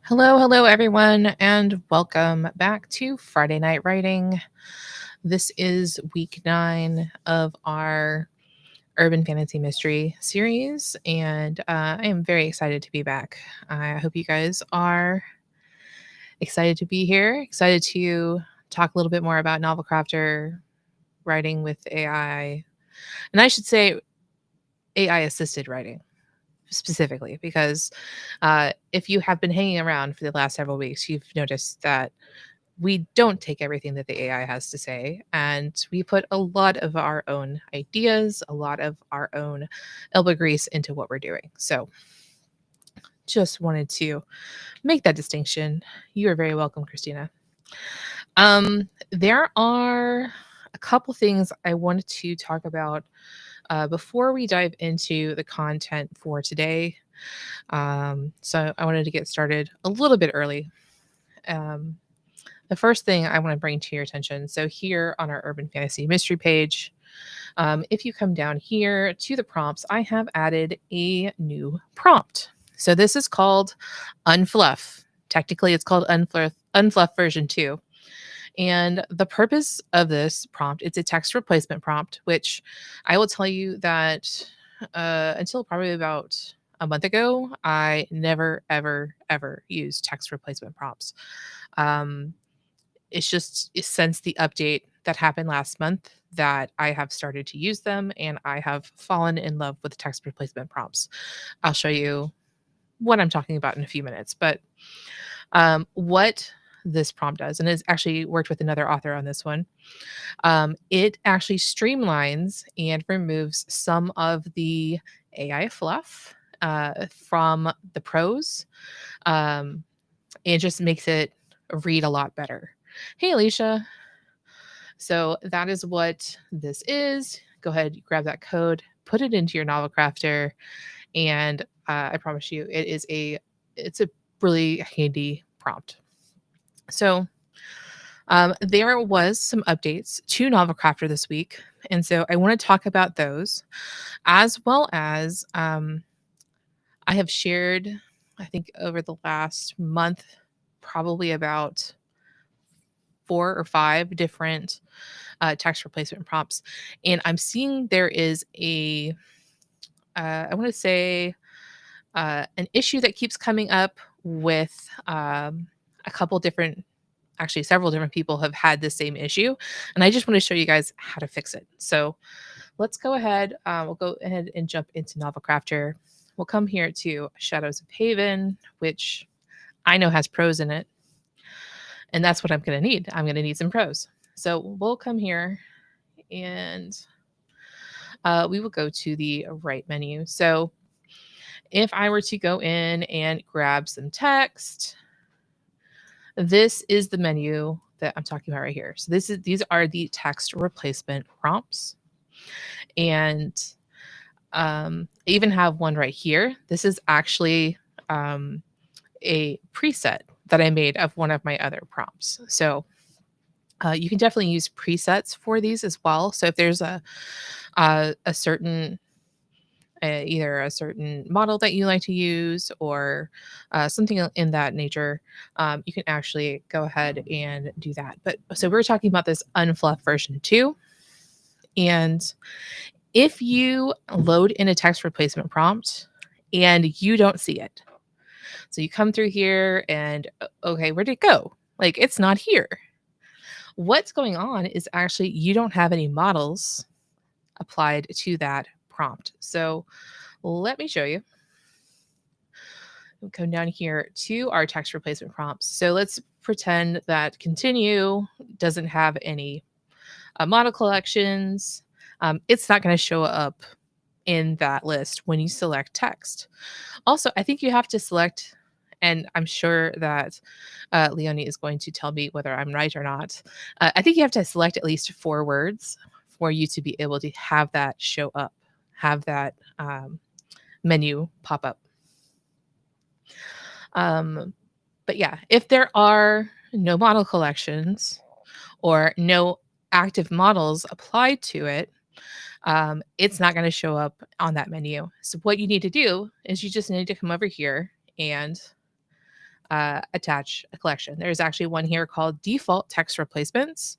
Hello, hello, everyone, and welcome back to Friday Night Writing. This is week 9 of our Urban Fantasy Mystery series, and I am very excited to be back. I hope you guys are excited to be here, excited to talk a little bit more about novel crafter writing with AI, and I should say AI assisted writing specifically, because if you have been hanging around for the last several weeks, you've noticed that we don't take everything that the AI has to say, and we put a lot of our own ideas, a lot of our own elbow grease into what we're doing. So, just wanted to make that distinction. You are very welcome, Christina. There are a couple things I wanted to talk about before we dive into the content for today. So, I wanted to get started a little bit early. Um, the first thing I want to bring to your attention, so here on our Urban Fantasy Mystery page, if you come down here to the prompts, I have added a new prompt. So this is called Unfluff. Technically, it's called Unfluff version 2. And the purpose of this prompt, it's a text replacement prompt, which I will tell you that until probably about a month ago, I never, ever, ever used text replacement prompts. Um, it's since the update that happened last month that I have started to use them, and I have fallen in love with text replacement prompts. I'll show you what I'm talking about in a few minutes. But what this prompt does, and it's actually worked with another author on this one, it actually streamlines and removes some of the AI fluff from the prose, and just makes it read a lot better. Hey, Alicia. So that is what this is. Go ahead, grab that code, put it into your novel crafter, and I promise you, it's a really handy prompt. So there was some updates to novel crafter this week, and so I want to talk about those, as well as I have shared, I think over the last month, probably about 4 or 5 different text replacement prompts, and I'm seeing there is I want to say an issue that keeps coming up with a couple different, actually several different people have had the same issue, and I just want to show you guys how to fix it. So let's go ahead. We'll go ahead and jump into Novel Crafter. We'll come here to Shadows of Haven, which I know has prose in it, and that's what I'm going to need. I'm going to need some prose. So we'll come here and we will go to the right menu. So if I were to go in and grab some text, this is the menu that I'm talking about right here. So these are the text replacement prompts. And I even have one right here. This is actually a preset that I made of one of my other prompts. So you can definitely use presets for these as well. So if there's a certain either a certain model that you like to use, or something in that nature, you can actually go ahead and do that. But so we're talking about this Unfluff version 2. And if you load in a text replacement prompt and you don't see it, so you come through here and okay, where'd it go? Like, it's not here. What's going on is actually you don't have any models applied to that prompt. So let me show you. We'll come down here to our text replacement prompts. So let's pretend that continue doesn't have any model collections. It's not going to show up in that list when you select text. Also, I think you have to select, and I'm sure that Leonie is going to tell me whether I'm right or not. I think you have to select at least 4 words for you to be able to have that show up, have that menu pop up. But yeah, if there are no model collections or no active models applied to it, it's not going to show up on that menu. So what you need to do is you just need to come over here and attach a collection. There's actually one here called default text replacements.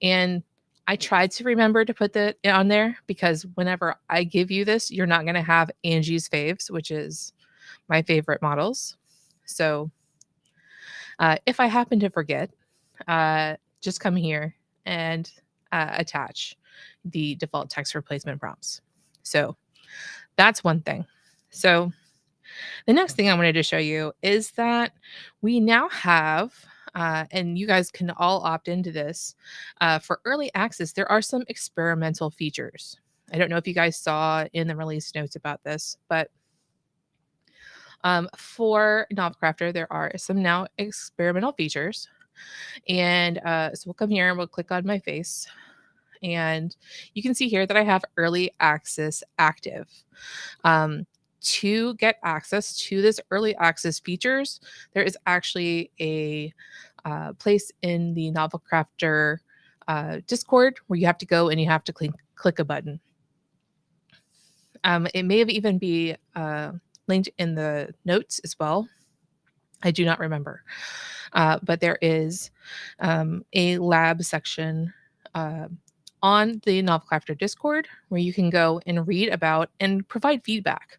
And I tried to remember to put that on there because whenever I give you this, you're not going to have Angie's faves, which is my favorite models. So if I happen to forget, just come here and attach the default text replacement prompts. So that's one thing. So the next thing I wanted to show you is that we now have, and you guys can all opt into this, for early access, there are some experimental features. I don't know if you guys saw in the release notes about this, but for Novel Crafter, there are some now experimental features. And so we'll come here and we'll click on my face. And you can see here that I have early access active. To get access to this early access features, there is actually a place in the Novel Crafter Discord where you have to go and you have to click a button. It may have even be linked in the notes as well. I do not remember. But there is a lab section on the Novel Crafter Discord where you can go and read about and provide feedback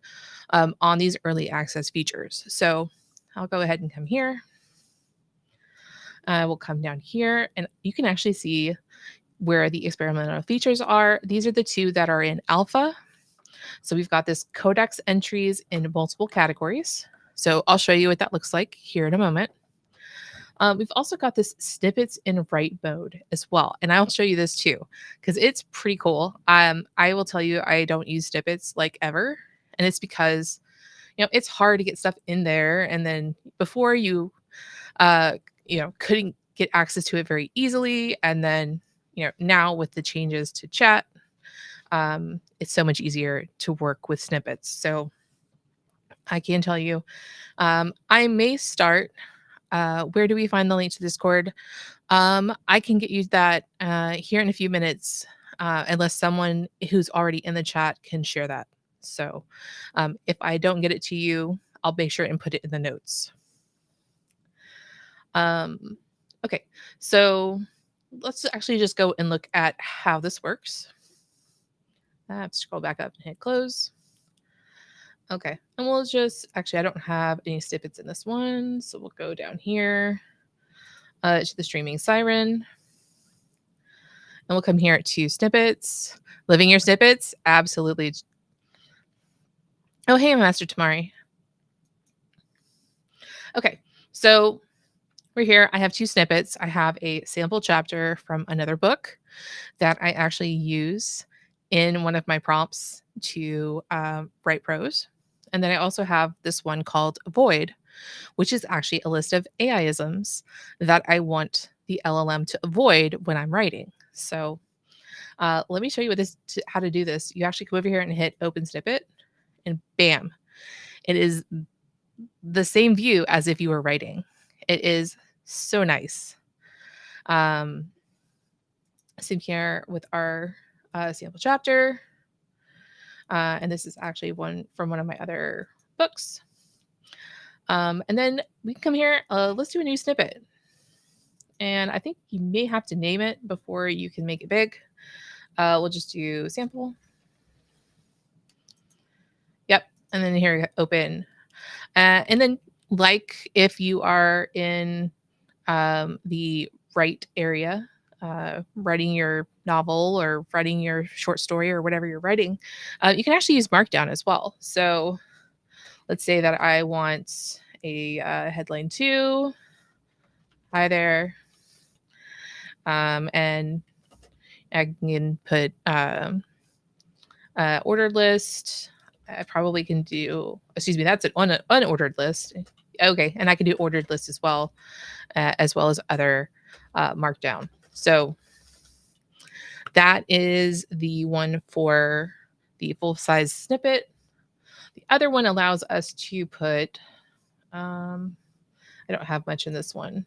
on these early access features. So I'll go ahead and come here. We'll come down here and you can actually see where the experimental features are. These are the two that are in alpha. So we've got this codex entries in multiple categories. So I'll show you what that looks like here in a moment. We've also got this snippets in write mode as well. And I'll show you this too, because it's pretty cool. I will tell you, I don't use snippets like ever. And it's because, it's hard to get stuff in there. And then before you couldn't get access to it very easily. And then, now with the changes to chat, it's so much easier to work with snippets. So I can tell you, I may start. Where do we find the link to Discord? I can get you that here in a few minutes, unless someone who's already in the chat can share that. So if I don't get it to you, I'll make sure and put it in the notes. Okay, so let's actually just go and look at how this works. Scroll back up and hit close. Okay, and we'll just, actually, I don't have any snippets in this one, so we'll go down here to the streaming siren. And we'll come here to snippets. Living your snippets? Absolutely. Oh, hey, Master Tamari. Okay, so we're here. I have two snippets. I have a sample chapter from another book that I actually use in one of my prompts to write prose. And then I also have this one called Avoid, which is actually a list of AI-isms that I want the LLM to avoid when I'm writing. So let me show you how to do this. You actually come over here and hit Open Snippet, and bam, it is the same view as if you were writing. It is so nice. Same here with our sample chapter. And this is actually one from one of my other books. And then we can come here. Let's do a new snippet. And I think you may have to name it before you can make it big. We'll just do sample. Yep. And then here, open. And then like if you are in the write area, writing your novel or writing your short story or whatever you're writing, you can actually use Markdown as well. So let's say that I want a headline 2. Hi there. And I can put ordered list. I probably can do, excuse me, that's an unordered list. Okay, and I can do ordered list as well as other Markdown. So that is the one for the full-size snippet. The other one allows us to put, I don't have much in this one.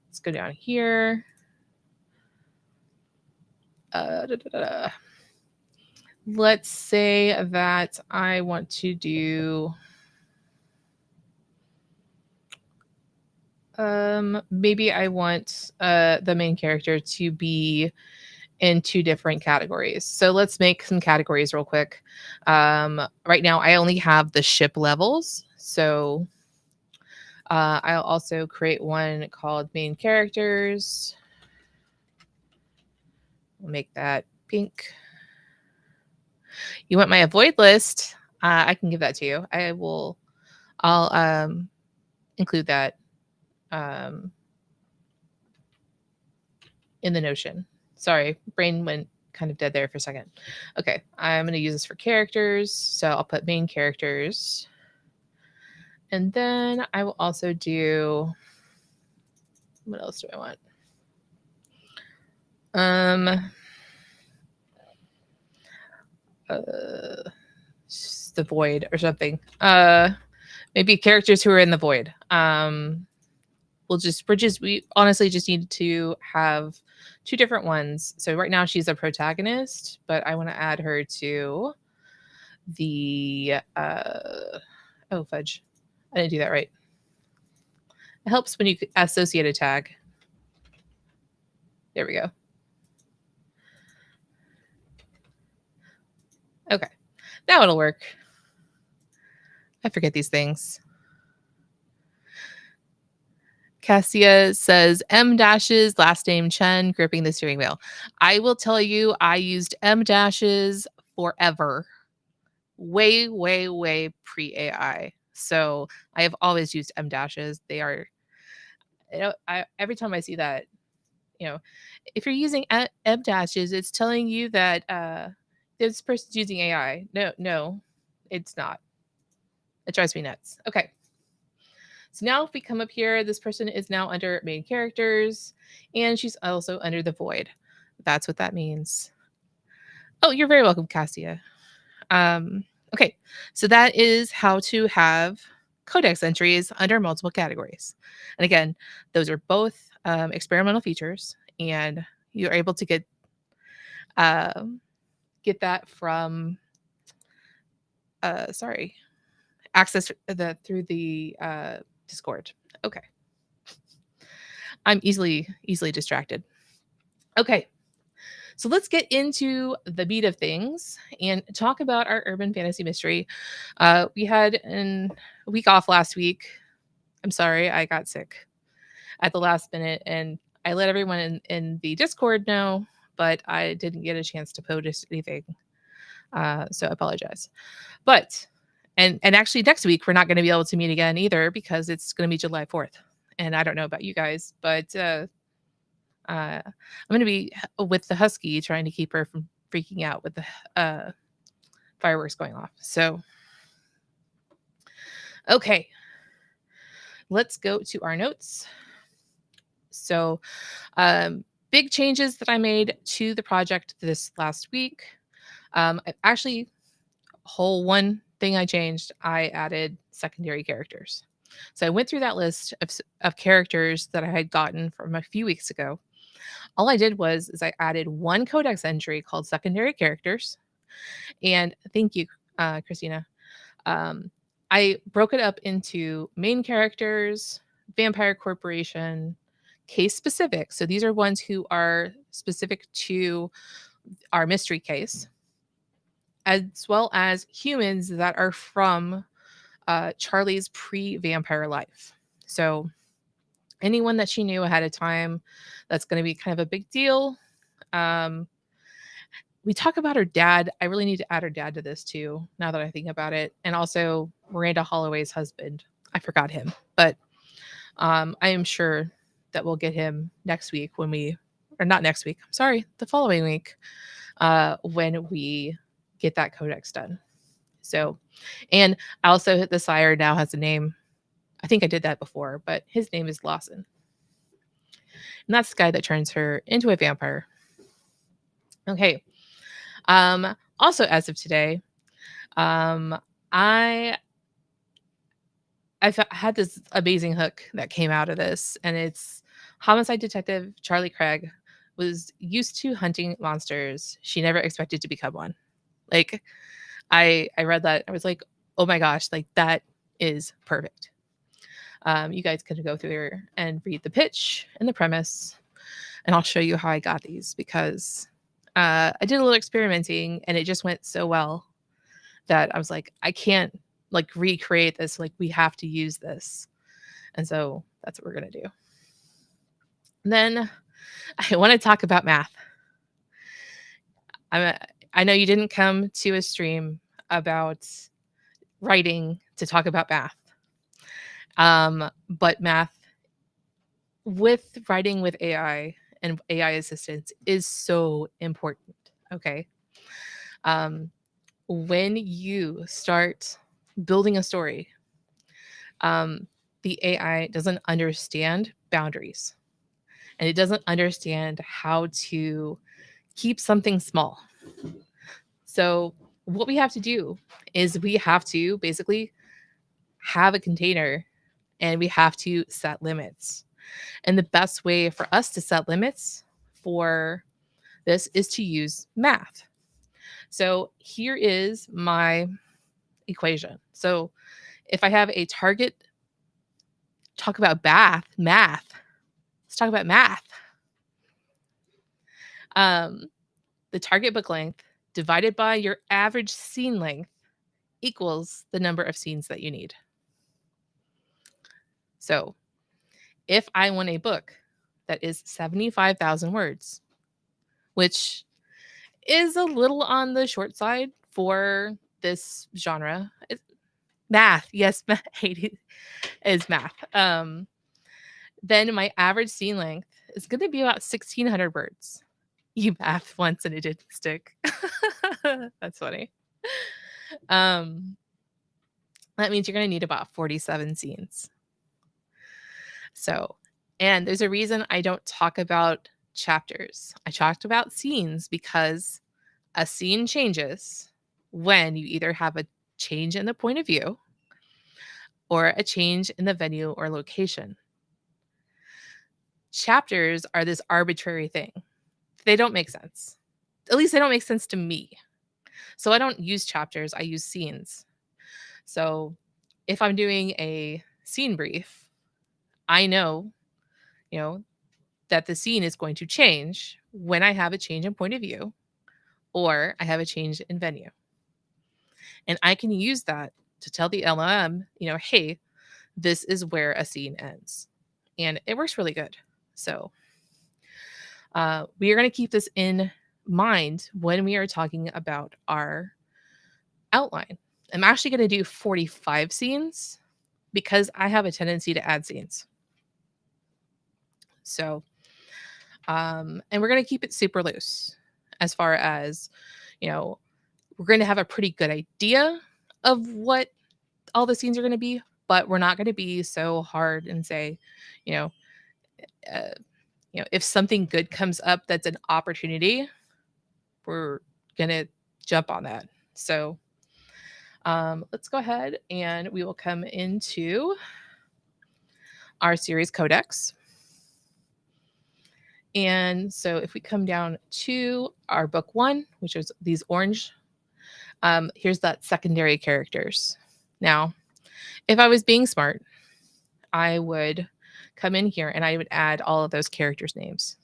Let's go down here. Let's say that I want to do, Maybe I want the main character to be in two different categories. So let's make some categories real quick. Right now, I only have the ship levels. So I'll also create one called main characters. We'll make that pink. You want my avoid list? I can give that to you. I'll include that in the Notion. Sorry, brain went kind of dead there for a second. Okay, I'm going to use this for characters. So I'll put main characters. And then I will also do, what else do I want? The void or something. Maybe characters who are in the void. We honestly just need to have two different ones. So right now she's a protagonist, but I want to add her to the oh fudge. I didn't do that right. It helps when you associate a tag. There we go. Okay. Now it'll work. I forget these things. Cassia says M dashes, last name Chen, gripping the steering wheel. I will tell you, I used M dashes forever. Way, way, way pre AI. So I have always used M dashes. They are, every time I see that, if you're using M dashes, it's telling you that this person's using AI. No, it's not. It drives me nuts. Okay. So now if we come up here, this person is now under main characters, and she's also under the void. That's what that means. Oh, you're very welcome, Cassia. Okay, so that is how to have codex entries under multiple categories. And again, those are both experimental features, and you're able to get that from access through the Discord. Okay. I'm easily distracted. Okay. So let's get into the meat of things and talk about our urban fantasy mystery. We had a week off last week. I'm sorry, I got sick at the last minute, and I let everyone in the Discord know, but I didn't get a chance to post anything. So I apologize. But and actually next week we're not going to be able to meet again either, because it's going to be July 4th. And I don't know about you guys, but I'm going to be with the husky, trying to keep her from freaking out with the fireworks going off. So, okay, let's go to our notes. So, big changes that I made to the project this last week. Actually, whole one thing I changed, I added secondary characters. So I went through that list of characters that I had gotten from a few weeks ago. All I did was I added one codex entry called secondary characters. And thank you, Christina. I broke it up into main characters, vampire corporation, case specific. So these are ones who are specific to our mystery case, as well as humans that are from Charlie's pre-vampire life. So anyone that she knew ahead of time, that's going to be kind of a big deal. We talk about her dad. I really need to add her dad to this too, now that I think about it. And also Miranda Holloway's husband. I forgot him, but I am sure that we'll get him next week the following week, when we get that codex done. So, and also the sire now has a name. I think I did that before, but his name is Lawson. And that's the guy that turns her into a vampire. Okay. Also, as of today, I had this amazing hook that came out of this, and it's homicide detective Charlie Craig was used to hunting monsters. She never expected to become one. Like, I read that. I was like, oh my gosh, like that is perfect. You guys can go through there and read the pitch and the premise, and I'll show you how I got these because I did a little experimenting and it just went so well that I was like, I can't like recreate this. Like, we have to use this. And so that's what we're going to do. And then I want to talk about math. I know you didn't come to a stream about writing to talk about math. But math with writing with AI and AI assistance is so important. Okay. When you start building a story, the AI doesn't understand boundaries and it doesn't understand how to keep something small. So, what we have to do is we have to basically have a container and we have to set limits. And the best way for us to set limits for this is to use math. So here is my equation. So if I have a target, talk about math. Let's talk about math. The target book length divided by your average scene length equals the number of scenes that you need. So if I want a book that is 75,000 words, which is a little on the short side for this genre. Math, yes, is math. Then my average scene length is going to be about 1,600 words. You math once and it didn't stick. That's funny. That means you're going to need about 47 scenes. So, and there's a reason I don't talk about chapters. I talked about scenes because a scene changes when you either have a change in the point of view or a change in the venue or location. Chapters are this arbitrary thing. They don't make sense. At least they don't make sense to me. So I don't use chapters, I use scenes. So if I'm doing a scene brief, I know, that the scene is going to change when I have a change in point of view or I have a change in venue. And I can use that to tell the LLM, hey, this is where a scene ends. And it works really good. So we are going to keep this in mind when we are talking about our outline. I'm actually going to do 45 scenes because I have a tendency to add scenes. So, and we're going to keep it super loose as far as, we're going to have a pretty good idea of what all the scenes are going to be, but we're not going to be so hard and say, if something good comes up that's an opportunity, we're going to jump on that. So let's go ahead and we will come into our series codex. And so if we come down to our book 1, which is these orange, here's that secondary characters. Now, if I was being smart, I would come in here and I would add all of those characters' names.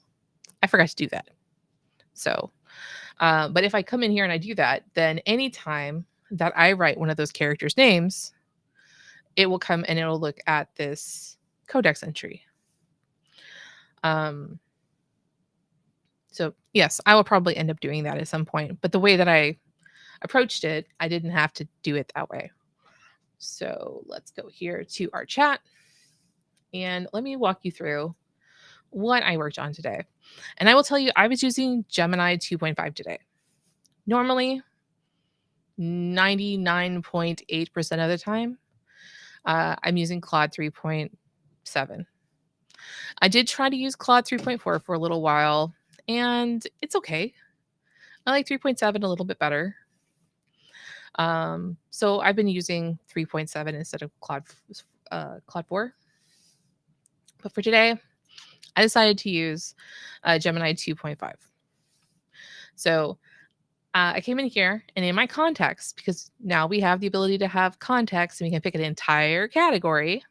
I forgot to do that. So, but if I come in here and I do that, then anytime that I write one of those characters' names, it will come and it'll look at this codex entry. So yes, I will probably end up doing that at some point. But the way that I approached it, I didn't have to do it that way. So let's go here to our chat. And let me walk you through what I worked on today. And I will tell you, I was using Gemini 2.5 today. Normally, 99.8% of the time, I'm using Claude 3.7. I did try to use Claude 3.4 for a little while, and it's okay. I like 3.7 a little bit better. So I've been using 3.7 instead of Claude 4. But for today, I decided to use Gemini 2.5. So I came in here and in my context, because now we have the ability to have context and we can pick an entire category,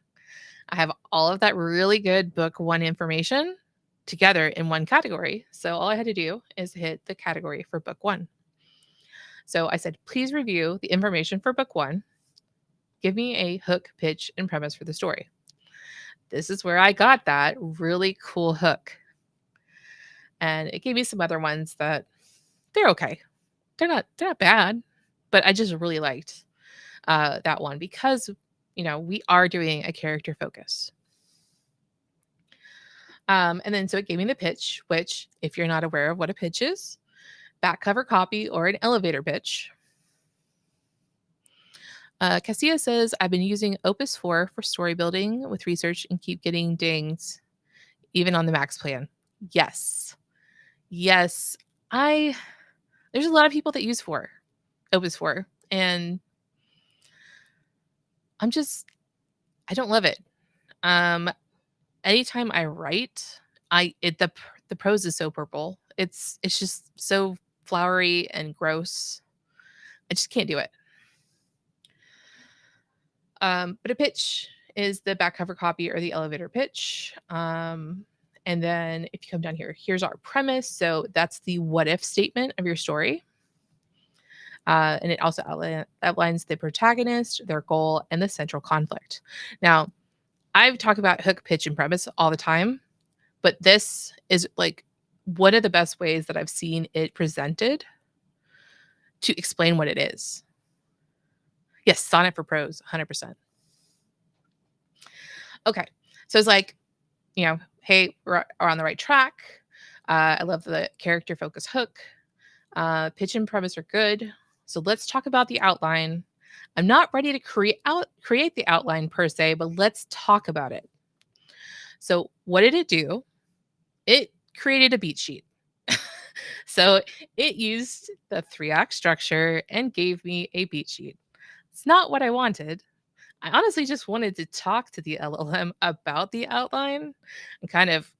I have all of that really good book one information together in one category. So all I had to do is hit the category for book one. So I said, please review the information for book one. Give me a hook, pitch, and premise for the story. This is where I got that really cool hook. And it gave me some other ones that they're okay. They're not bad, but I just really liked that one because we are doing a character focus. And then so it gave me the pitch, which if you're not aware of what a pitch is, back cover copy or an elevator pitch. Cassia says, I've been using Opus 4 for story building with research and keep getting dings, even on the max plan. Yes. Yes. There's a lot of people that use Opus 4, and I don't love it. Anytime I write, the prose is so purple. It's just so flowery and gross. I just can't do it. But a pitch is the back cover copy or the elevator pitch. And then if you come down here, here's our premise. So that's the what if statement of your story. And it also outlines the protagonist, their goal, and the central conflict. Now, I've talked about hook, pitch, and premise all the time, but this is like one of the best ways that I've seen it presented to explain what it is. Yes, sonnet for prose, 100%. Okay, so it's like, hey, we're on the right track. I love the character focus hook. Pitch and premise are good. So let's talk about the outline. I'm not ready to create the outline per se, but let's talk about it. So what did it do? It created a beat sheet. So it used the 3-act structure and gave me a beat sheet. It's not what I wanted. I honestly just wanted to talk to the LLM about the outline and kind of,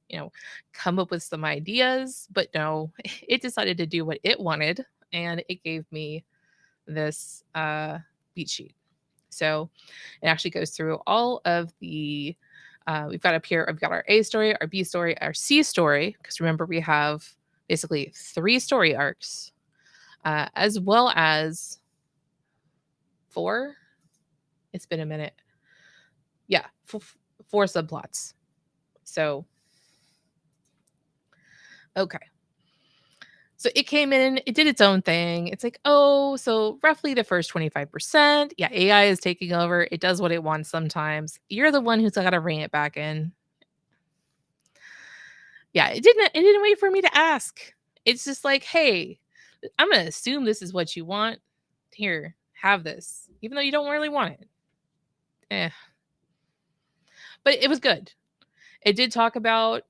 come up with some ideas, but no, it decided to do what it wanted, and it gave me this beat sheet. So it actually goes through all of the we've got up here, I've got our A story, our B story, our C story, because remember we have basically 3 story arcs, as well as 4. It's been a minute. Yeah, 4 subplots. So, okay. So it came in, it did its own thing. It's like, oh, so roughly the first 25%. Yeah, AI is taking over. It does what it wants sometimes. You're the one who's got to bring it back in. Yeah, it didn't wait for me to ask. It's just like, hey, I'm going to assume this is what you want. Here, have this, even though you don't really want it. But it was good. It did talk about,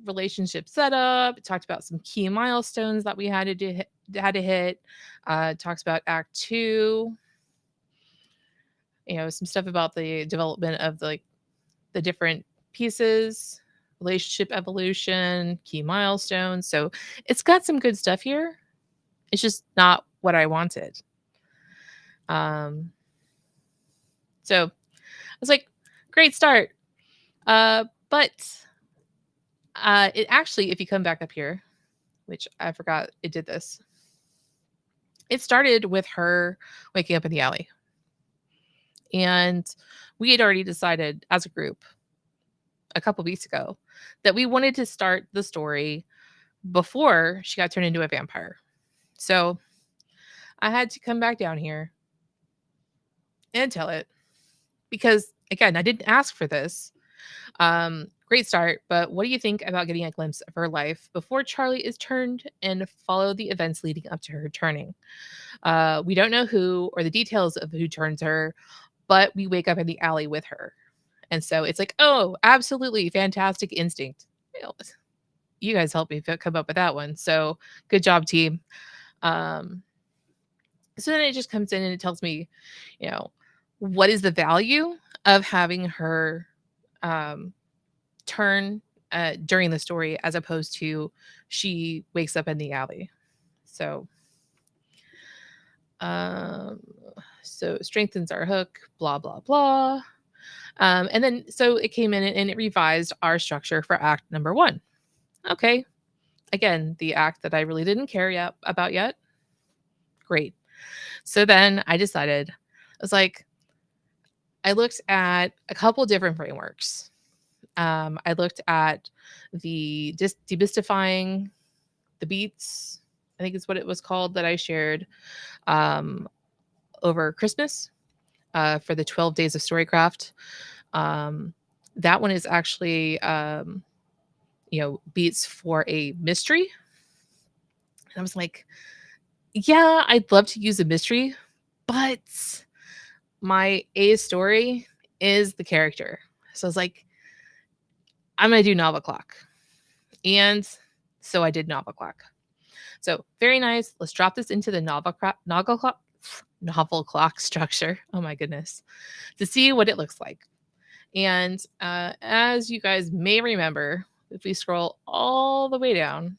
relationship setup. It talked about some key milestones that we had to hit. It talks about Act 2. Some stuff about the development of the different pieces, relationship evolution, key milestones. So it's got some good stuff here. It's just not what I wanted. So I was like, great start. But it actually, if you come back up here, which I forgot it did this, it started with her waking up in the alley. And we had already decided as a group a couple weeks ago that we wanted to start the story before she got turned into a vampire. So I had to come back down here and tell it because, again, I didn't ask for this. Great start, but what do you think about getting a glimpse of her life before Charlie is turned and follow the events leading up to her turning? We don't know who or the details of who turns her, but we wake up in the alley with her. And so it's like, oh, absolutely fantastic instinct. You guys helped me come up with that one. So good job, team. So then it just comes in and it tells me, what is the value of having her turn during the story as opposed to she wakes up in the alley. So so strengthens our hook, blah, blah, blah. And then so it came in and it revised our structure for act number 1. Okay. Again, the act that I really didn't care about yet. Great. So then I decided, I was like, I looked at a couple different frameworks. I looked at the demystifying the beats, I think is what it was called, that I shared um, over Christmas for the 12 days of Storycraft. Um, that one is actually, beats for a mystery. And I was like, yeah, I'd love to use a mystery, but my A story is the character. So I was like, I'm going to do novel clock. And so I did novel clock. So very nice. Let's drop this into the novel clock structure. Oh my goodness. To see what it looks like. And as you guys may remember, if we scroll all the way down,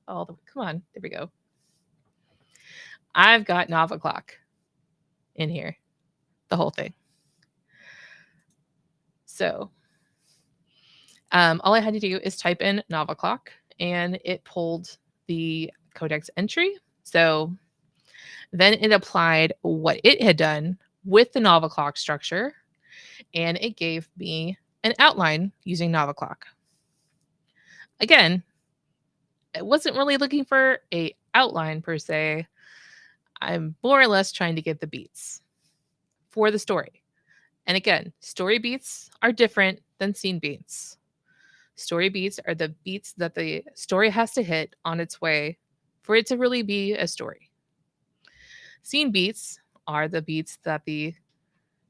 come on, there we go. I've got novel clock in here, the whole thing. So all I had to do is type in novel clock and it pulled the codex entry. So then it applied what it had done with the novel clock structure and it gave me an outline using novel clock. Again, I wasn't really looking for a outline per se. I'm more or less trying to get the beats for the story. And again, story beats are different than scene beats. Story beats are the beats that the story has to hit on its way for it to really be a story. Scene beats are the beats that the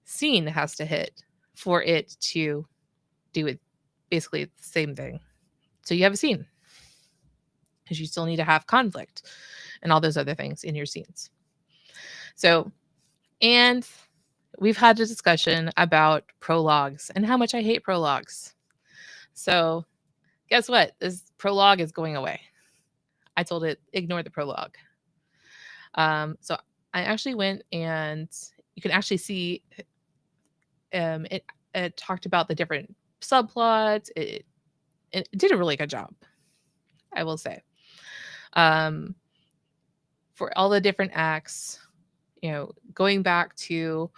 scene has to hit for it to do it, basically the same thing. So you have a scene because you still need to have conflict and all those other things in your scenes. So, and we've had a discussion about prologues and how much I hate prologues. So guess what? This prologue is going away. I told it, ignore the prologue. So I actually went and you can actually see it talked about the different subplots. It did a really good job, I will say. For all the different acts, going back to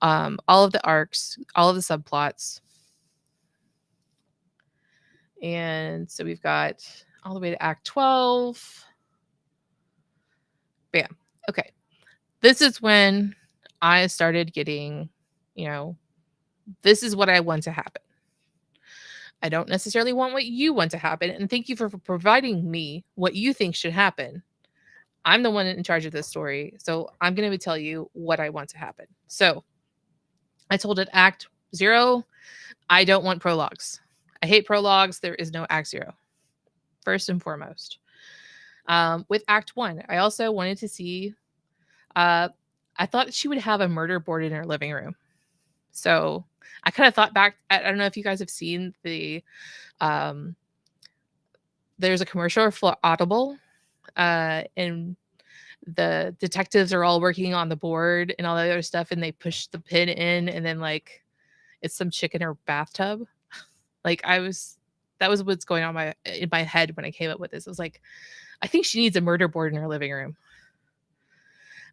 all of the arcs, all of the subplots. And so we've got all the way to Act 12. Bam. Okay. This is when I started getting, this is what I want to happen. I don't necessarily want what you want to happen. And thank you for providing me what you think should happen. I'm the one in charge of this story. So I'm going to tell you what I want to happen. So I told it Act 0. I don't want prologues. I hate prologues. There is no Act 0. First and foremost. With Act 1, I also wanted to see, I thought she would have a murder board in her living room. So I kind of thought back, I don't know if you guys have seen there's a commercial for Audible, and the detectives are all working on the board and all that other stuff, and they push the pin in, and then like it's some chick in her bathtub. Like that was what's going on in my head when I came up with this. I was like, I think she needs a murder board in her living room.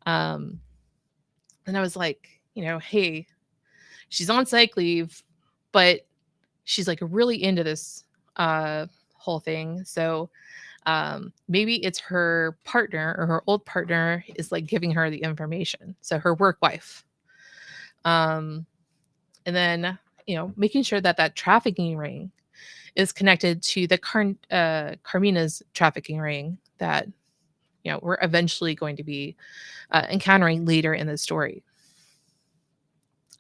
And I was like, hey, she's on psych leave, but she's like really into this whole thing. So maybe it's her partner or her old partner is like giving her the information. So her work wife. And then, making sure that trafficking ring is connected to the Carmina's trafficking ring that, we're eventually going to be encountering later in the story.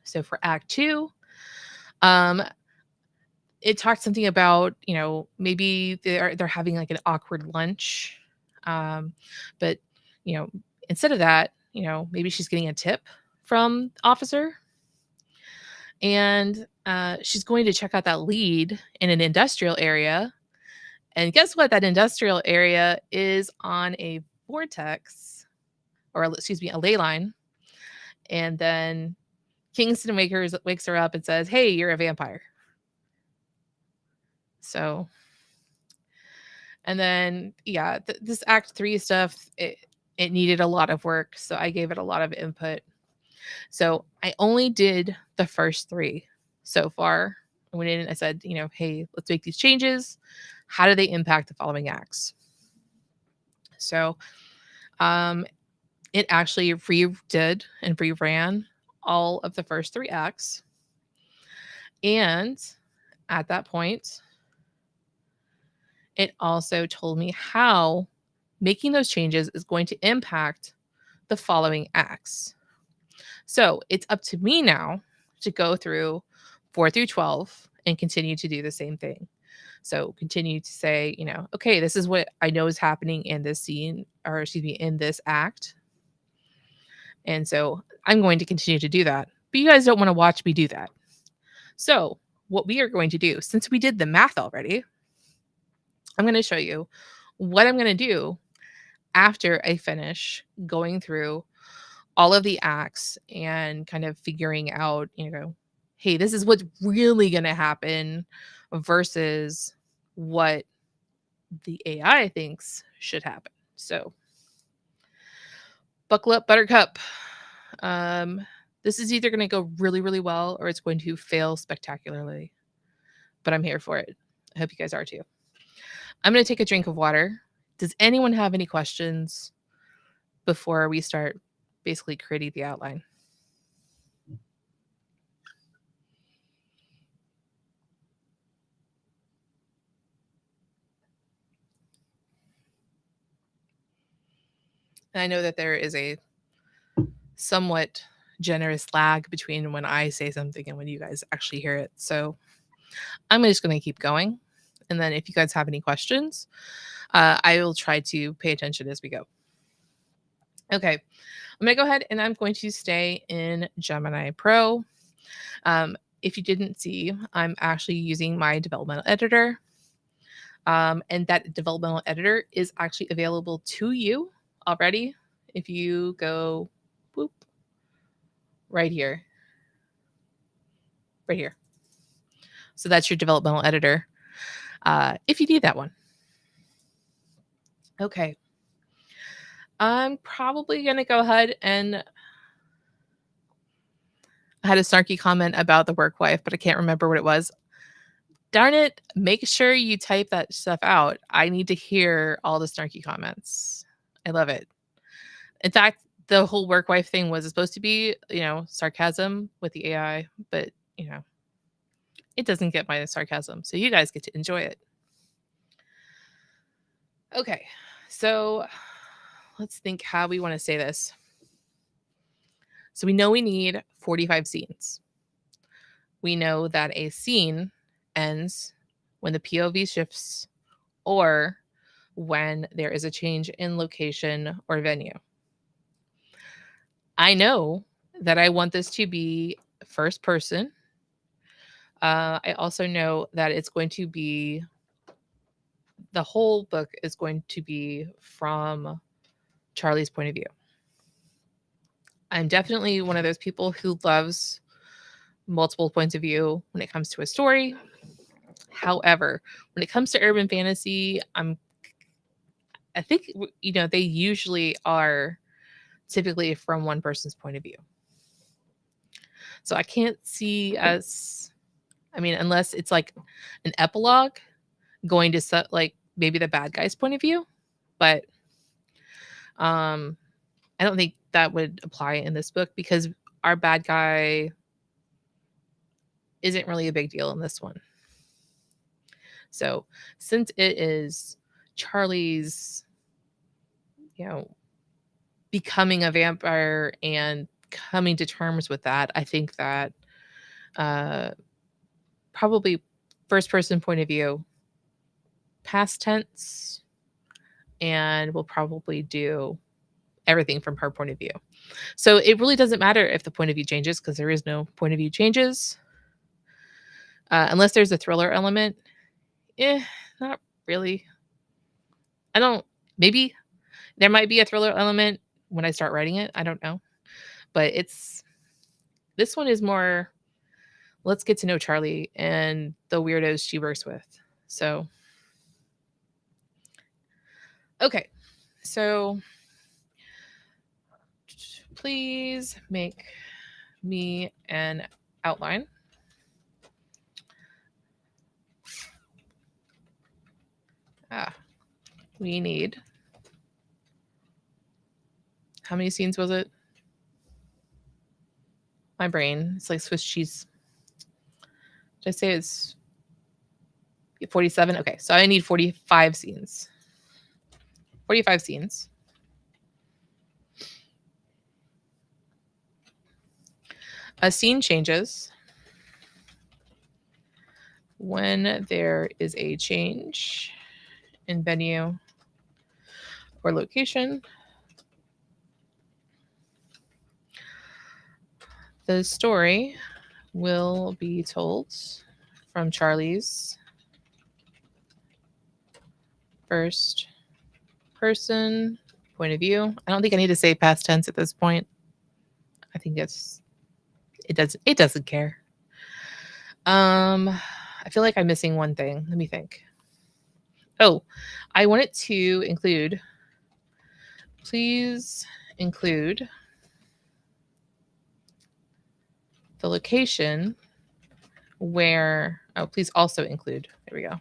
So for Act 2, it talked something about, maybe they're having like an awkward lunch. But, instead of that, maybe she's getting a tip from the officer. And she's going to check out that lead in an industrial area. And guess what? That industrial area is on a vortex, or excuse me, a ley line. And then Kingston wakes her up and says, "Hey, you're a vampire." So, and then yeah, this Act 3 stuff, it needed a lot of work, so I gave it a lot of input. So I only did the first 3 so far. I went in and I said, "Hey, let's make these changes. How do they impact the following acts?" So, um, it actually redid and reran all of the first 3 acts, and at that point, it also told me how making those changes is going to impact the following acts. So, it's up to me now to go through 4 through 12 and continue to do the same thing. So continue to say, okay, this is what I know is happening in this scene, or excuse me, in this act. And so I'm going to continue to do that. But you guys don't want to watch me do that. So what we are going to do, since we did the math already, I'm going to show you what I'm going to do after I finish going through all of the acts and kind of figuring out, hey, this is what's really going to happen versus what the AI thinks should happen. So, buckle up, Buttercup. This is either going to go really, really well or it's going to fail spectacularly. But I'm here for it. I hope you guys are too. I'm going to take a drink of water. Does anyone have any questions before we start basically creating the outline? And I know that there is a somewhat generous lag between when I say something and when you guys actually hear it. So I'm just going to keep going. And then if you guys have any questions, I will try to pay attention as we go. Okay, I'm going to go ahead and I'm going to stay in Gemini Pro. If you didn't see, I'm actually using my developmental editor. And that developmental editor is actually available to you already. If you go whoop, right here. So that's your developmental editor. If you need that one. Okay. I'm probably going to go ahead and I had a snarky comment about the work wife, but I can't remember what it was. Darn it, make sure you type that stuff out. I need to hear all the snarky comments. I love it. In fact, the whole work wife thing was supposed to be, sarcasm with the AI, but, it doesn't get my sarcasm. So you guys get to enjoy it. Okay, so let's think how we want to say this. So we know we need 45 scenes. We know that a scene ends when the POV shifts or when there is a change in location or venue. I know that I want this to be first person. I also know that it's going to be, the whole book is going to be from Charlie's point of view. I'm definitely one of those people who loves multiple points of view when it comes to a story. However, when it comes to urban fantasy, I think they usually are typically from one person's point of view. So I can't see us, unless it's like an epilogue going to set like maybe the bad guy's point of view, but I don't think that would apply in this book because our bad guy isn't really a big deal in this one. So since it is Charlie's, becoming a vampire and coming to terms with that, I think that probably first person point of view, past tense, and we'll probably do everything from her point of view. So it really doesn't matter if the point of view changes because there is no point of view changes. Unless there's a thriller element. Not really. Maybe there might be a thriller element when I start writing it. I don't know. But it's This one is more, let's get to know Charlie and the weirdos she works with. So, okay. So, please make me an outline. We need, how many scenes was it? My brain, it's like Swiss cheese. Did I say it's 47? Okay, so I need 45 scenes. 45 scenes. A scene changes when there is a change in venue or location. The story will be told from Charlie's first person point of view. I don't think I need to say past tense at this point. I think it doesn't care. I feel like I'm missing one thing. Let me think. Oh, I want it to include, please include the location where, oh, please also include, there we go.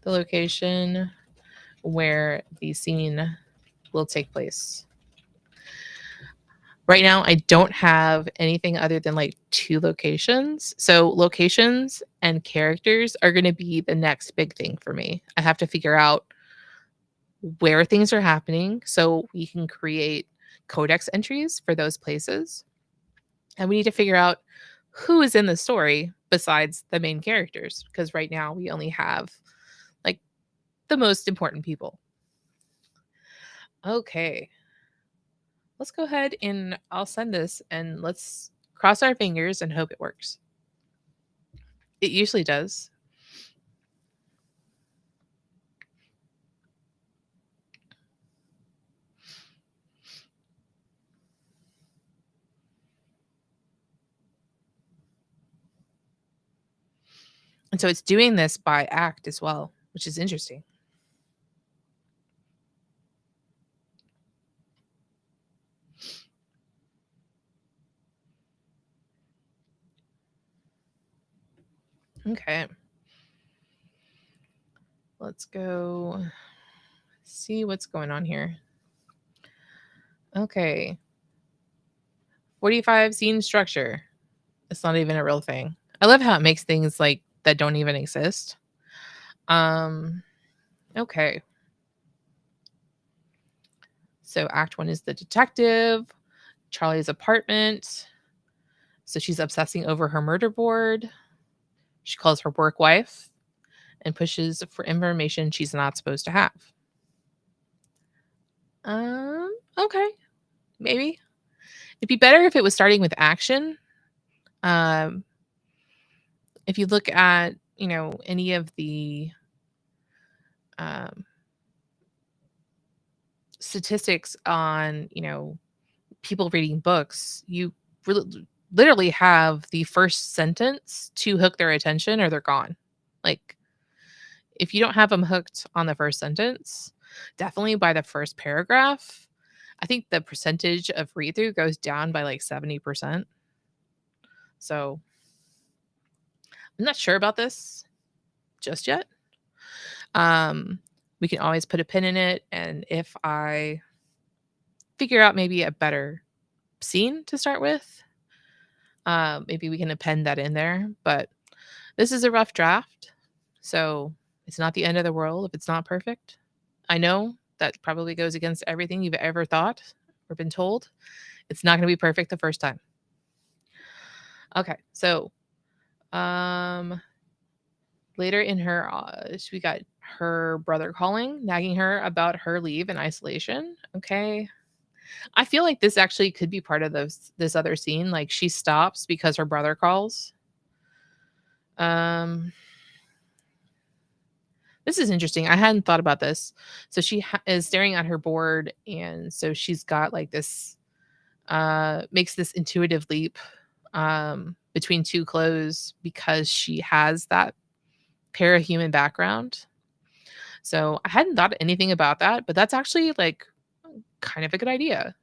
The location where the scene will take place. Right now, I don't have anything other than like 2 locations. So locations and characters are going to be the next big thing for me. I have to figure out where things are happening so we can create codex entries for those places. And we need to figure out who is in the story besides the main characters, because right now we only have like the most important people. Okay. Let's go ahead and I'll send this and let's cross our fingers and hope it works. It usually does. And so it's doing this by act as well, which is interesting. Okay. Let's go see what's going on here. Okay. 45 scene structure. It's not even a real thing. I love how it makes things like that don't even exist. Okay. So act 1 is the detective, Charlie's apartment. So she's obsessing over her murder board. She calls her work wife and pushes for information she's not supposed to have. Okay. Maybe. It'd be better if it was starting with action. If you look at, any of the statistics on, people reading books, you literally have the first sentence to hook their attention or they're gone. Like, if you don't have them hooked on the first sentence, definitely by the first paragraph, I think the percentage of read through goes down by like 70%. So I'm not sure about this just yet. We can always put a pin in it. And if I figure out maybe a better scene to start with, maybe we can append that in there. But this is a rough draft. So it's not the end of the world if it's not perfect. I know that probably goes against everything you've ever thought or been told. It's not going to be perfect the first time. Okay, so later in her, we got her brother calling, nagging her about her leave and isolation. Okay. I feel like this actually could be part of this other scene. Like she stops because her brother calls. This is interesting. I hadn't thought about this. So she is staring at her board, and so she's got like this makes this intuitive leap between two clothes because she has that parahuman background. So I hadn't thought anything about that, but that's actually like kind of a good idea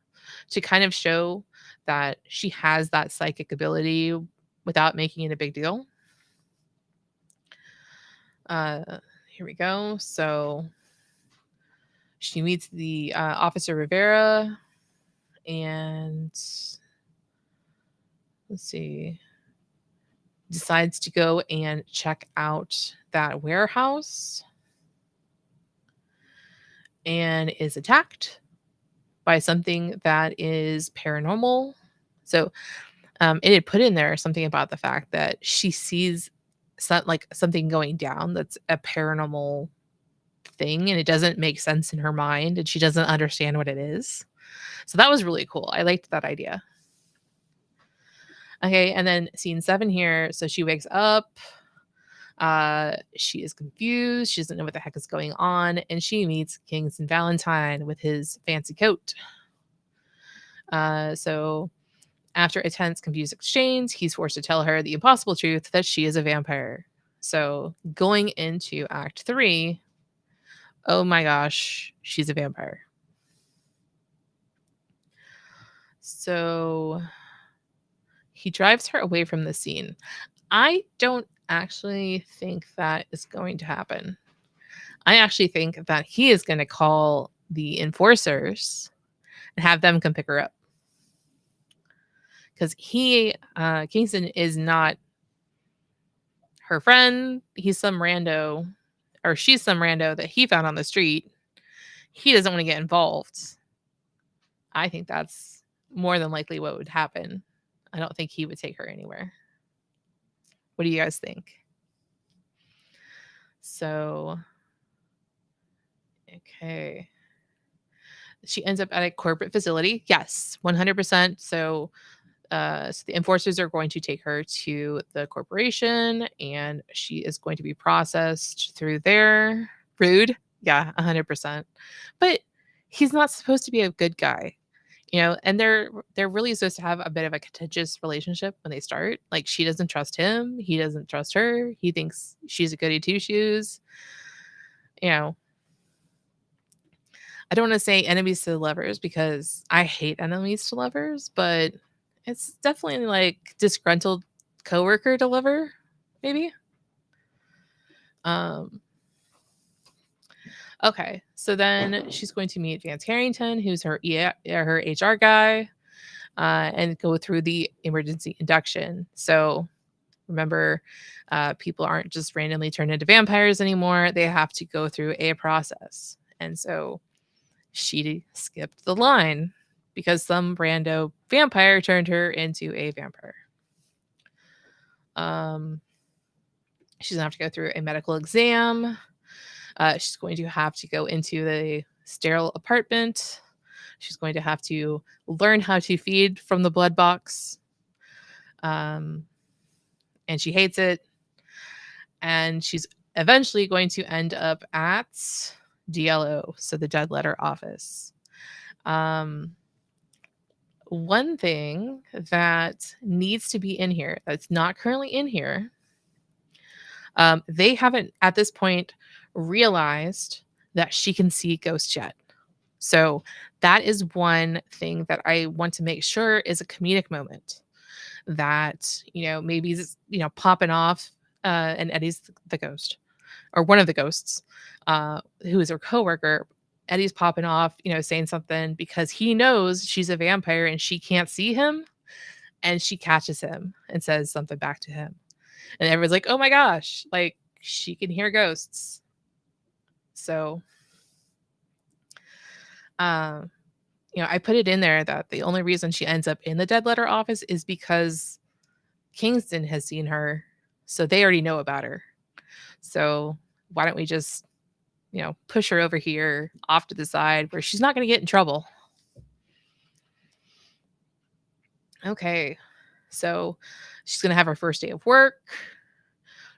to kind of show that she has that psychic ability without making it a big deal. Here we go. So she meets the Officer Rivera, and let's see, decides to go and check out that warehouse and is attacked by something that is paranormal. So it had put in there something about the fact that she sees like something going down that's a paranormal thing, and it doesn't make sense in her mind, and she doesn't understand what it is. So that was really cool. I liked that idea. Okay, and then scene 7 here. So she wakes up. She is confused. She doesn't know what the heck is going on, and she meets Kingston Valentine with his fancy coat. So after a tense, confused exchange, he's forced to tell her the impossible truth that she is a vampire. So going into Act 3, oh my gosh, she's a vampire. So he drives her away from the scene. I don't actually think that is going to happen. I actually think that he is going to call the enforcers and have them come pick her up. Because Kingston is not her friend. He's some rando, or she's some rando that he found on the street. He doesn't want to get involved. I think that's more than likely what would happen. I don't think he would take her anywhere. What do you guys think? So, okay. She ends up at a corporate facility. Yes, 100%. So the enforcers are going to take her to the corporation, and she is going to be processed through there. Rude. Yeah, 100%. But he's not supposed to be a good guy. And they're really supposed to have a bit of a contentious relationship when they start. Like, she doesn't trust him, he doesn't trust her, he thinks she's a goody two shoes. you know I don't want to say enemies to lovers because I hate enemies to lovers, but it's definitely like disgruntled coworker to lover, maybe. um okay, so then she's going to meet Vance Harrington, who's her HR guy, and go through the emergency induction. So remember, people aren't just randomly turned into vampires anymore. They have to go through a process. And so she skipped the line because some rando vampire turned her into a vampire. She's gonna have to go through a medical exam. She's going to have to go into the sterile apartment. She's going to have to learn how to feed from the blood box. And she hates it. And she's eventually going to end up at DLO, so the Dead Letter Office. One thing that needs to be in here that's not currently in here, they haven't at this point realized that she can see ghosts yet. So that is one thing that I want to make sure is a comedic moment that, maybe is, popping off, and Eddie's the ghost, or one of the ghosts, who is her coworker. Eddie's popping off, saying something because he knows she's a vampire and she can't see him, and she catches him and says something back to him. And everyone's like, oh my gosh, like, she can hear ghosts. So, I put it in there that the only reason she ends up in the Dead Letter Office is because Kingston has seen her, so they already know about her. So why don't we just, push her over here off to the side where she's not going to get in trouble. Okay, so she's going to have her first day of work.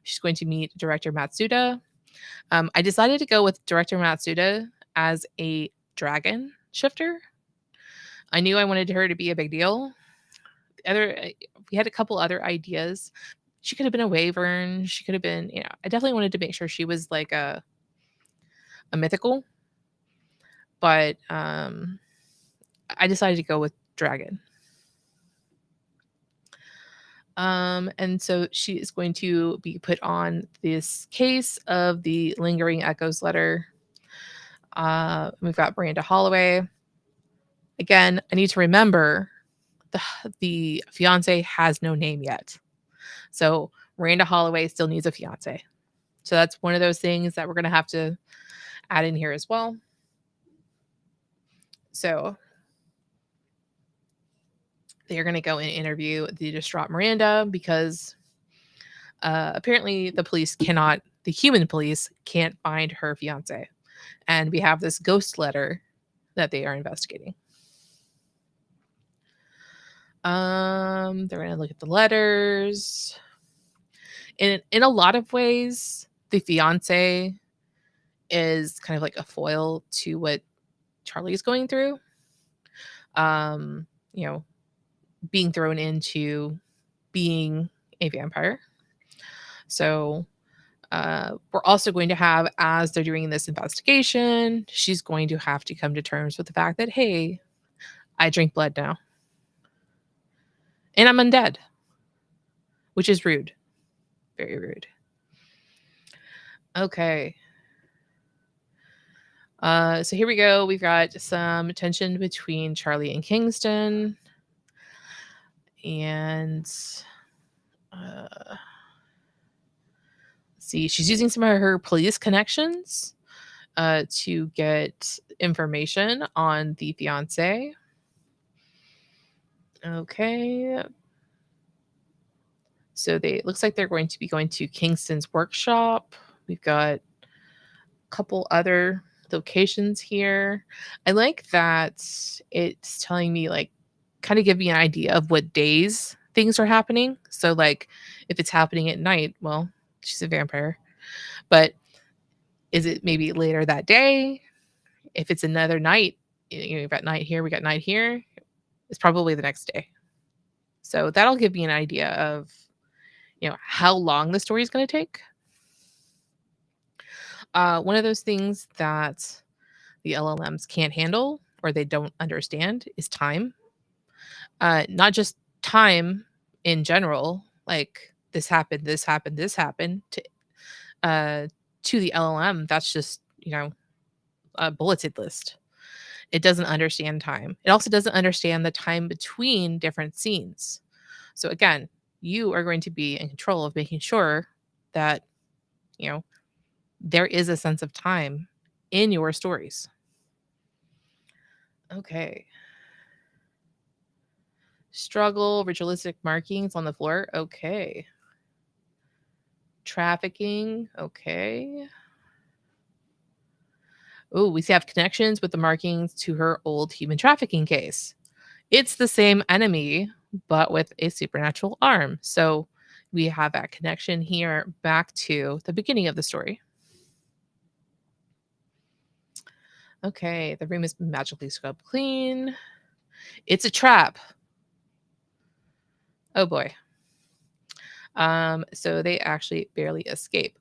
She's going to meet Director Matsuda. I decided to go with Director Matsuda as a dragon shifter. I knew I wanted her to be a big deal. We had a couple other ideas. She could have been a wyvern. She could have been, I definitely wanted to make sure she was like a mythical, but I decided to go with dragon. And so she is going to be put on this case of the lingering echoes letter. We've got Miranda Holloway. Again, I need to remember the fiance has no name yet. So Miranda Holloway still needs a fiance. So that's one of those things that we're going to have to add in here as well. So they're going to go and interview the distraught Miranda because apparently the human police can't find her fiance. And we have this ghost letter that they are investigating. They're going to look at the letters. In a lot of ways, the fiance is kind of like a foil to what Charlie's going through. Being thrown into being a vampire. So we're also going to have, as they're doing this investigation, she's going to have to come to terms with the fact that, hey, I drink blood now. And I'm undead, which is rude. Very rude. Okay. So here we go. We've got some tension between Charlie and Kingston. And see, she's using some of her police connections to get information on the fiance. Okay. So looks like they're going to be going to Kingston's workshop. We've got a couple other locations here. I like that it's telling me, like, kind of give me an idea of what days things are happening. So like if it's happening at night, well, she's a vampire. But is it maybe later that day? If it's another night, we've got night here, we got night here, it's probably the next day. So that'll give me an idea of, how long the story is going to take. One of those things that the LLMs can't handle or they don't understand is time. Not just time in general, like this happened, this happened, this happened. To the LLM, that's just, a bulleted list. It doesn't understand time. It also doesn't understand the time between different scenes. So again, you are going to be in control of making sure that, there is a sense of time in your stories. Okay. Struggle, ritualistic markings on the floor. Okay. Trafficking. Okay. Oh, we have connections with the markings to her old human trafficking case. It's the same enemy, but with a supernatural arm. So we have that connection here back to the beginning of the story. Okay, the room has been magically scrubbed clean. It's a trap. Oh boy. So they actually barely escape.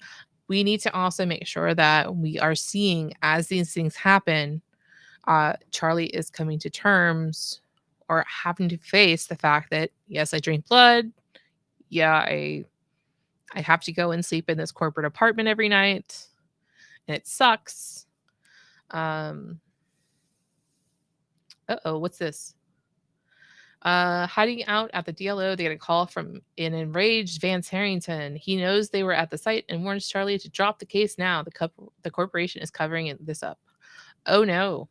We need to also make sure that we are seeing, as these things happen, Charlie is coming to terms or having to face the fact that, yes, I drink blood. Yeah, I have to go and sleep in this corporate apartment every night, and it sucks. What's this? Hiding out at the DLO, they get a call from an enraged Vance Harrington. He knows they were at the site and warns Charlie to drop the case now. The corporation is covering this up. Oh no.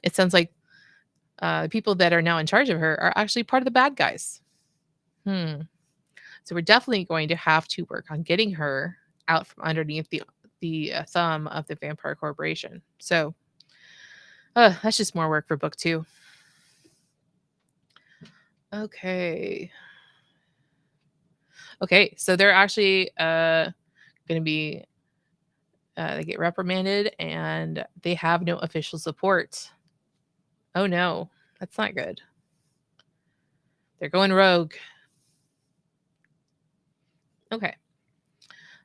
It sounds like the people that are now in charge of her are actually part of the bad guys. So we're definitely going to have to work on getting her out from underneath the thumb of the Vampire Corporation. So that's just more work for book 2. Okay, so they're actually going to be They get reprimanded and they have no official support. Oh no, that's not good. They're going rogue. Okay.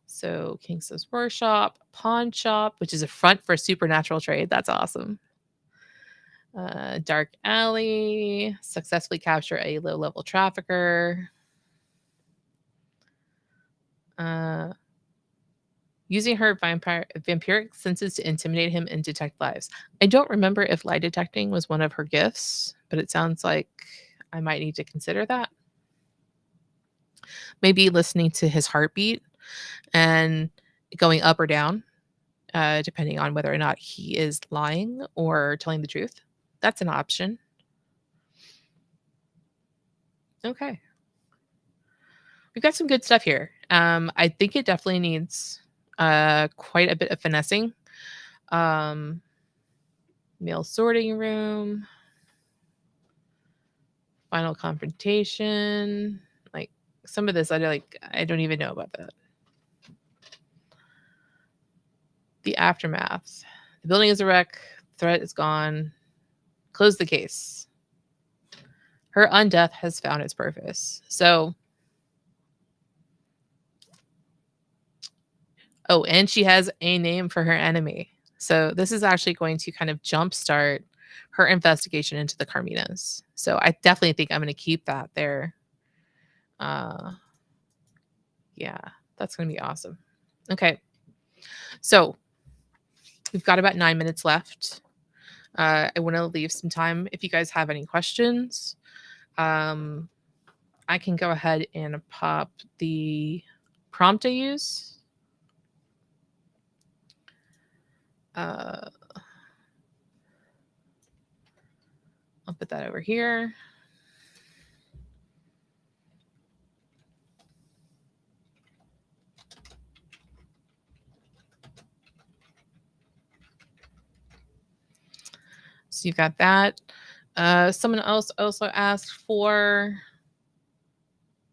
So King's Workshop, Pawn Shop, which is a front for supernatural trade. That's awesome. Dark Alley, successfully capture a low-level trafficker. Using her vampiric senses to intimidate him and detect lives. I don't remember if lie detecting was one of her gifts, but it sounds like I might need to consider that. Maybe listening to his heartbeat and going up or down, depending on whether or not he is lying or telling the truth. That's an option. Okay. We've got some good stuff here. I think it definitely needs quite a bit of finessing. Mail sorting room. Final confrontation. Like some of this, I don't even know about that. The aftermath. The building is a wreck. Threat is gone. Close the case. Her undeath has found its purpose. So, oh, and she has a name for her enemy. So this is actually going to kind of jumpstart her investigation into the Carminas. So I definitely think I'm going to keep that there. Yeah, that's going to be awesome. Okay. So we've got about 9 minutes left. I want to leave some time if you guys have any questions. I can go ahead and pop the prompt I use. I'll put that over here. So you've got that. Someone else also asked for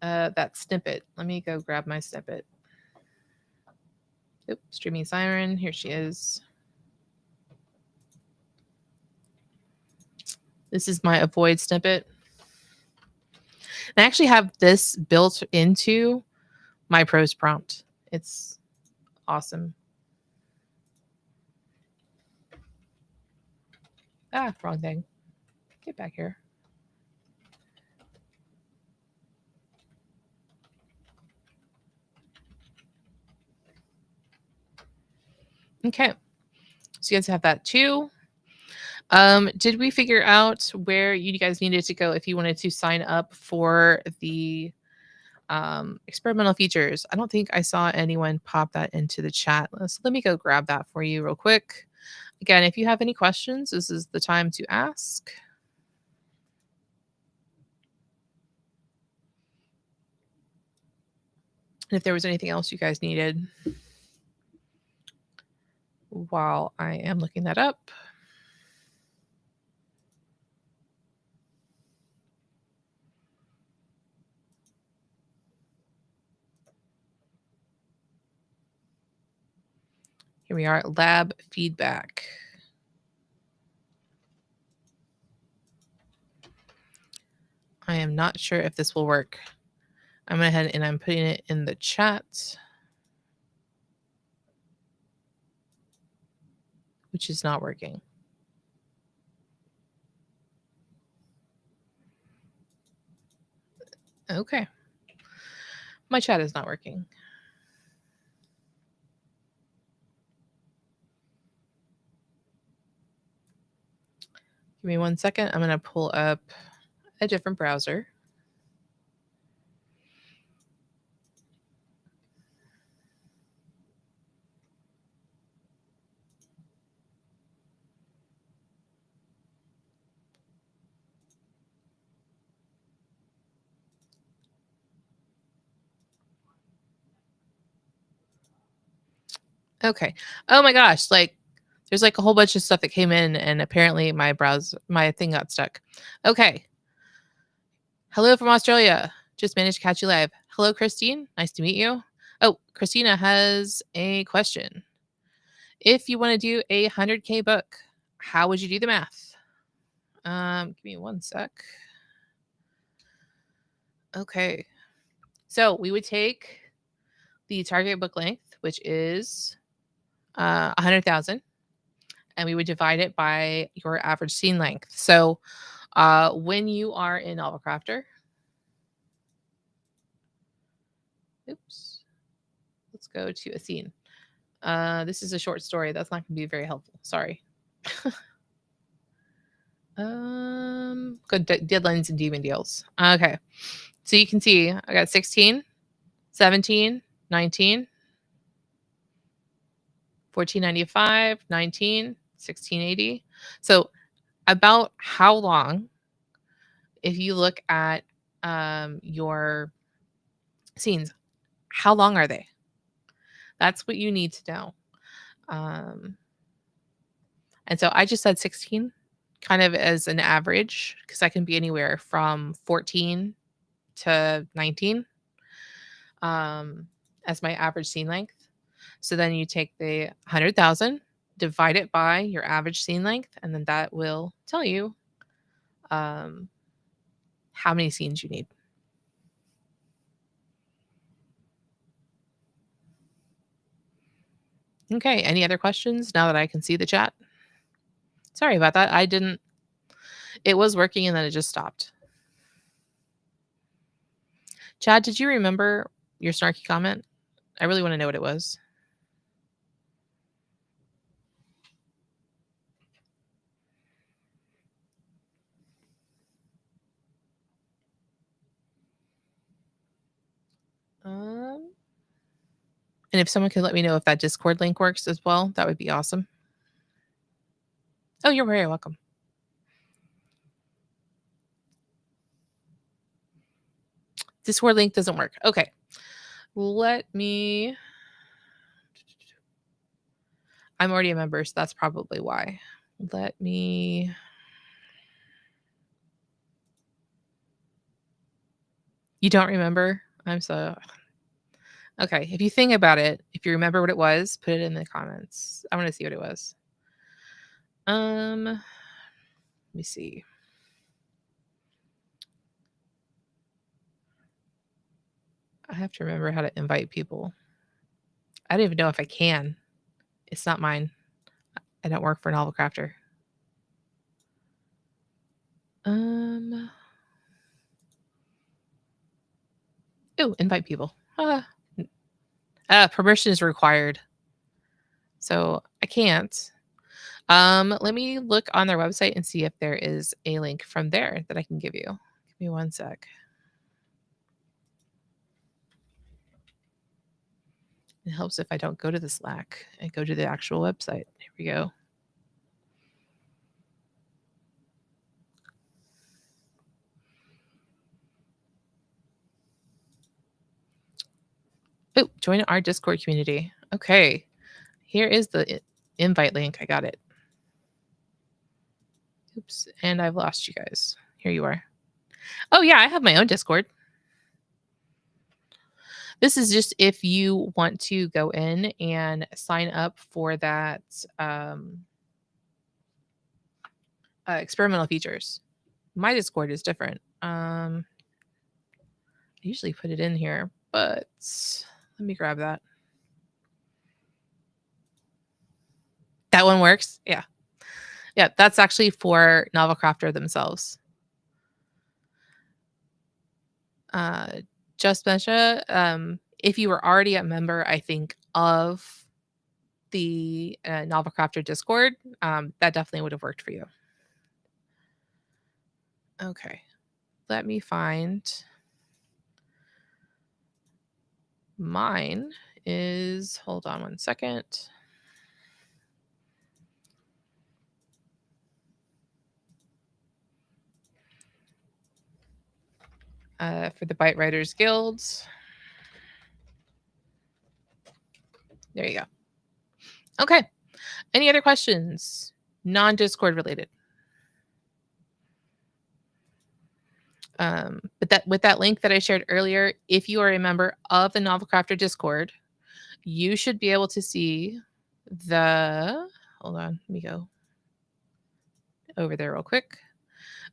that snippet. Let me go grab my snippet. Oop, streaming siren. Here she is. This is my avoid snippet. I actually have this built into my prose prompt. It's awesome. Ah, wrong thing. Get back here. Okay. So you guys have that too. Did we figure out where you guys needed to go if you wanted to sign up for the experimental features? I don't think I saw anyone pop that into the chat. Let me go grab that for you real quick. Again, if you have any questions, this is the time to ask. And if there was anything else you guys needed while I am looking that up. Here we are, lab feedback. I am not sure if this will work. I'm going ahead and I'm putting it in the chat, which is not working. Okay. My chat is not working. Give me 1 second. I'm going to pull up a different browser. Okay. Oh my gosh. Like there's like a whole bunch of stuff that came in and apparently my thing got stuck. Okay. Hello from Australia. Just managed to catch you live. Hello, Christine. Nice to meet you. Oh, Christina has a question. If you want to do a 100K book, how would you do the math? Give me one sec. Okay. So we would take the target book length, which is 100,000, and we would divide it by your average scene length. So when you are in Novel Crafter, oops, let's go to a scene. This is a short story. That's not going to be very helpful. Sorry. Good deadlines and demon deals. Okay. So you can see I got 16, 17, 19, 1495, 19, 1680. So about how long, if you look at your scenes, how long are they? That's what you need to know. And so I just said 16 kind of as an average because I can be anywhere from 14 to 19 as my average scene length. So then you take the 100,000, divide it by your average scene length, and then that will tell you how many scenes you need. Okay, any other questions now that I can see the chat? Sorry about that. It was working and then it just stopped. Chad, did you remember your snarky comment? I really want to know what it was. And if someone could let me know if that Discord link works as well, that would be awesome. Oh, you're very welcome. Discord link doesn't work. Okay. I'm already a member, so that's probably why. You don't remember? Okay. If you think about it, if you remember what it was, put it in the comments. I want to see what it was. Let me see. I have to remember how to invite people. I don't even know if I can. It's not mine. I don't work for Novel Crafter. Invite people. Permission is required. So I can't. Let me look on their website and see if there is a link from there that I can give you. Give me one sec. It helps if I don't go to the Slack and go to the actual website. Here we go. Oh, join our Discord community. Okay. Here is the invite link. I got it. Oops. And I've lost you guys. Here you are. Oh, yeah. I have my own Discord. This is just if you want to go in and sign up for that experimental features. My Discord is different. I usually put it in here, but let me grab that. That one works? Yeah. Yeah, that's actually for Novel Crafter themselves. Just Mesha, if you were already a member, I think, of the Novel Crafter Discord, that definitely would have worked for you. Okay. Let me find. Mine is, hold on one second. For the Byte Writers Guilds. There you go. Okay. Any other questions? Non-Discord related. But with that link that I shared earlier, if you are a member of the Novel Crafter Discord, you should be able to see hold on, let me go over there real quick.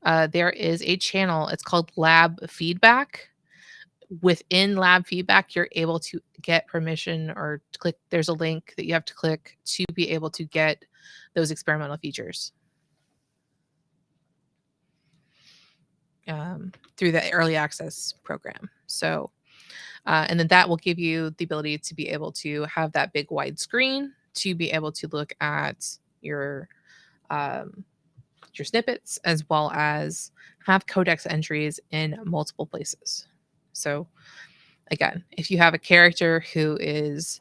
There is a channel. It's called Lab Feedback. Within Lab Feedback, you're able to get permission or click. There's a link that you have to click to be able to get those experimental features through the early access program. So, and then that will give you the ability to be able to have that big wide screen to be able to look at um, your snippets, as well as have codex entries in multiple places. So again, if you have a character who is,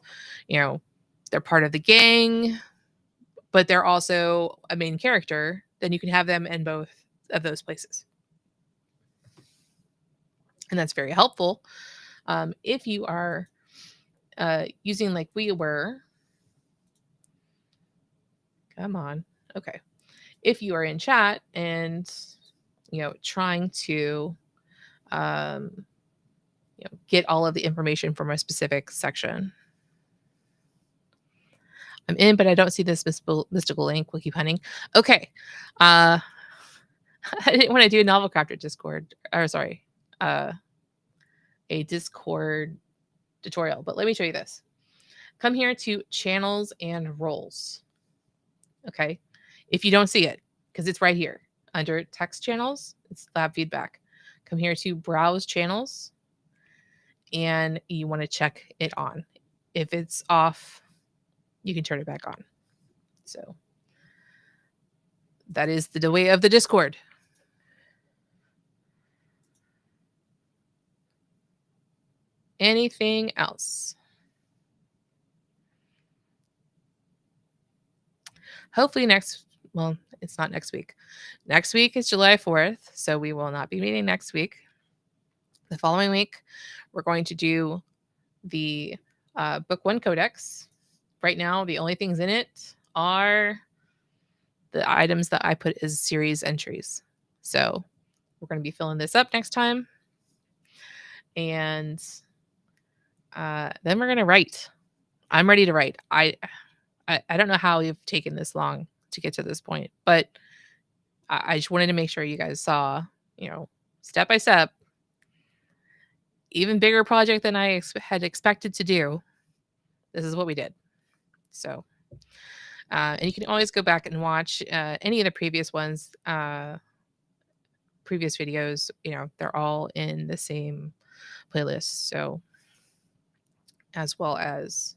they're part of the gang, but they're also a main character, then you can have them in both of those places. And that's very helpful. If you are using like we were, come on, okay. If you are in chat and, trying to, get all of the information from a specific section. I'm in, but I don't see this mystical link. We'll keep hunting. Okay. I didn't want to do a novel crafter Discord, or sorry, a Discord tutorial, but let me show you this. Come here to channels and roles. Okay. If you don't see it, because it's right here under text channels, it's lab feedback. Come here to browse channels, and you want to check it on. If it's off, you can turn it back on. So that is the way of the Discord. Anything else? Hopefully it's not next week. Next week is July 4th, so we will not be meeting next week. The following week, we're going to do the Book 1 Codex. Right now, the only things in it are the items that I put as series entries. So we're going to be filling this up next time. And then we're going to write. I'm ready to write. I don't know how we've taken this long to get to this point, but I just wanted to make sure you guys saw, step by step, even bigger project than I had expected to do. This is what we did. So, and you can always go back and watch any of the previous ones, previous videos. They're all in the same playlist. So, as well as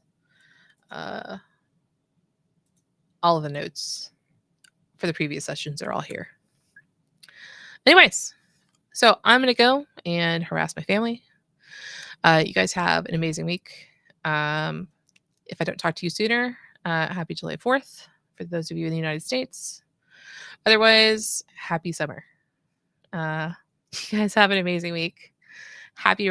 all of the notes for the previous sessions are all here. Anyways, so I'm going to go and harass my family. You guys have an amazing week. If I don't talk to you sooner, happy July 4th for those of you in the United States. Otherwise, happy summer. You guys have an amazing week. Happy